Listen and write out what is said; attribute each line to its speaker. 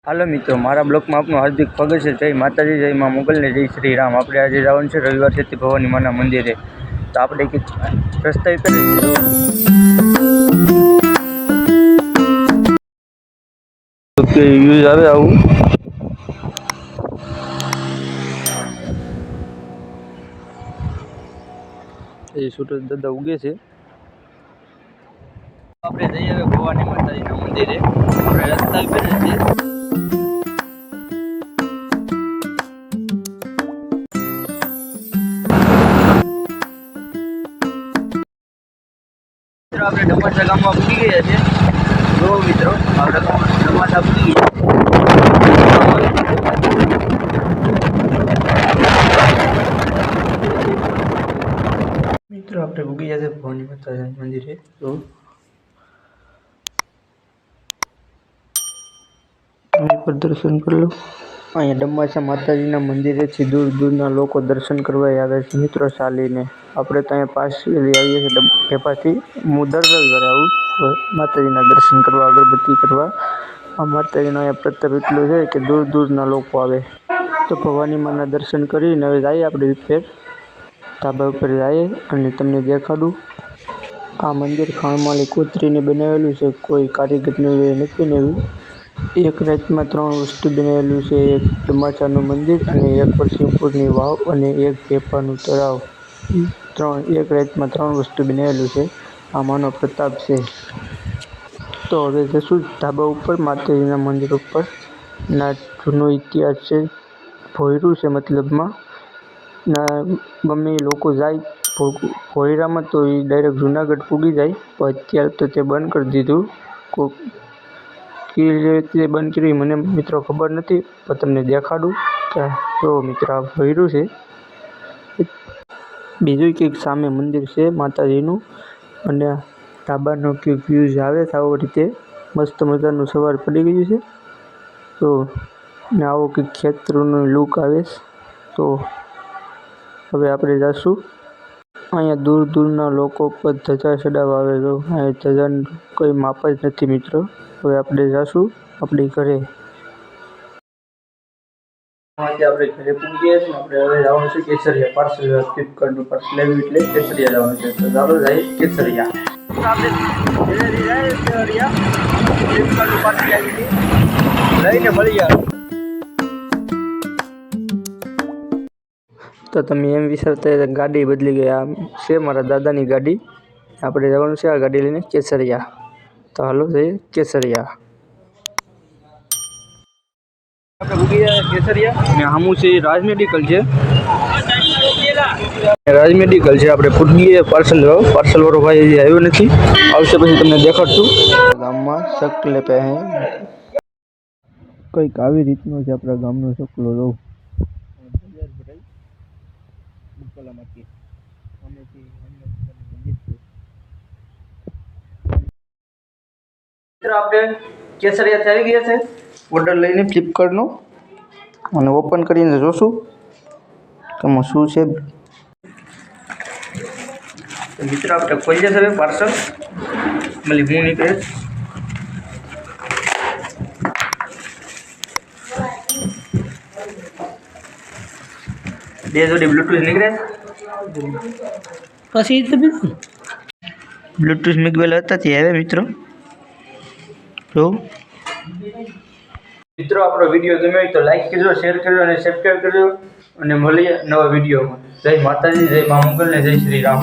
Speaker 1: હાલો મિત્રો, મારા બ્લોગમાં આપનું હાર્દિક સ્વાગત છે। જય માતાજી, જય મા મોગલ ને જય શ્રી રામ। આપણે આજે જવાનું છે રવિવાર છે ભવાની માના મંદિરે। તો આપણે રસ્તા યુઝ આવે આવું એ સૂરજ દાદા ઉગે છે। આપણે જઈએ હવે ભવાની માતાજીના મંદિરે। આપણે રસ્તા ઉપર જ છીએ। આપણે ડમાસા ગામમાં પૂરી ગયા છે। જો મિત્રો, આપણે ડમાસા પૂરી ગયા મિત્રો। આપણે પૂરી ગયા છે ભવાની માતાજીના મંદિરે। તો પર દર્શન કરી લો। અહીંયા ડમાસા માતાજીના મંદિરેથી દૂર દૂરના લોકો દર્શન કરવા આવે છે મિત્રો ચાલીને। આપણે ત્યાં પાસ આવીએ છીએ ઢેપાથી। હું દર રવિવારે આવું માતાજીના દર્શન કરવા, અગરબત્તી કરવા। આ માતાજીનો અહીંયા પ્રતાપ એટલો છે કે દૂર દૂરના લોકો આવે। તો ભવાની માના દર્શન કરીને હવે જઈએ આપણે ફેર ધાબા ઉપર જઈએ અને તમને દેખાડું। આ મંદિર ખાણમાળી કોતરીને બનાવેલું છે, કોઈ કારીગરનું નથી બનાવ્યું। એક રાતમાં 3 વસ્તુ બનાવેલું છે, એક ડમાસાનું મંદિર અને એક પરસિંહપુરની વાવ અને એક ઢેપાનું તળાવ। એક રાતમાં 3 વસ્તુ બનાવેલું છે। આ માનો પ્રતાપ છે। તો હવે જશું ધાબા ઉપર માતાજીના મંદિર ઉપર। ના જૂનો ઇતિહાસ છે, ભોયરું છે મતલબમાં ના ગમે લોકો જાય ભોયરામાં તો એ ડાયરેક્ટ જુનાગઢ પૂગી જાય, પણ અત્યારે તો તે બંધ કરી દીધું। કેવી રીતે બંધ કર્યું મને મિત્રો ખબર નથી, પણ તમને દેખાડું કે જો મિત્રો આ ભોયરું છે। બીજું કંઈક સામે મંદિર છે માતાજીનું અને ધાબાનો કંઈક વ્યૂઝ આવે છે આવો રીતે મસ્ત મજાનું સવાર પડી ગયું છે। તો ને આવો કંઈક ખેતરનો લુક આવે છે। તો હવે આપણે જઈશું। અહીંયા દૂર દૂરના લોકો પર ધજા ચડાવવા આવે છે। અહીંયા ધજાનું કોઈ માપ જ નથી મિત્રો। હવે આપણે જઈશું આપણી ઘરે। આપણે ઘરે પૂરી ગયા છીએ। આપણે હવે જવાનું છે કેસરિયા પાર્સલ, ફ્લિપકાર્ટનું પાર્સલ આવ્યું એટલે કેસરિયા જવાનું છે। તો ચાલો જઈએ કેસરિયા। આપણે ફ્લિપકાર્ટનું પાર્સલ આવી લઈને મળીએ। તો તમે એમ વિચારતા ગાડી બદલી ગઈ, આ છે મારા દાદાની ગાડી। આપણે જવાનું છે આ ગાડી લઈને કેસરિયા। તો હાલો જઈએ કેસરિયા। આપણે ઉગી ગયા કેસરિયા ને સામું છે રાજ મેડિકલ છે। રાજ મેડિકલ છે। આપણે પૂરી પાર્સલ વાળો ભાઈ હજી આવ્યો નથી, આવશે પછી તમને દેખાડશું। ગામમાં શકલે પે હે કંઈક આવી રીતનો છે આપણા ગામનો શકલો। રહું આપણે કેસરિયાથી આવી ગયા છે ઓર્ડર લઈને ફ્લિપકાર્ટનો, અને ઓપન કરીને જોશું કે શું છે। મિત્રો આપણે ખોલી જશે પાર્સલ, મળી હું નીકળે। બે જોડી બ્લૂટૂથ નીકળે, પછી બ્લૂટૂથ નીકળેલા હતા તે હવે મિત્રો જો મિત્રો આપણો વિડીયો ગમ્યો હોય તો લાઈક કરજો, શેર કરજો અને સબસ્ક્રાઈબ કરજો, અને મળીએ નવા વિડીયોમાં। જય માતાજી, જય મા મોગલ ને જય શ્રી રામ।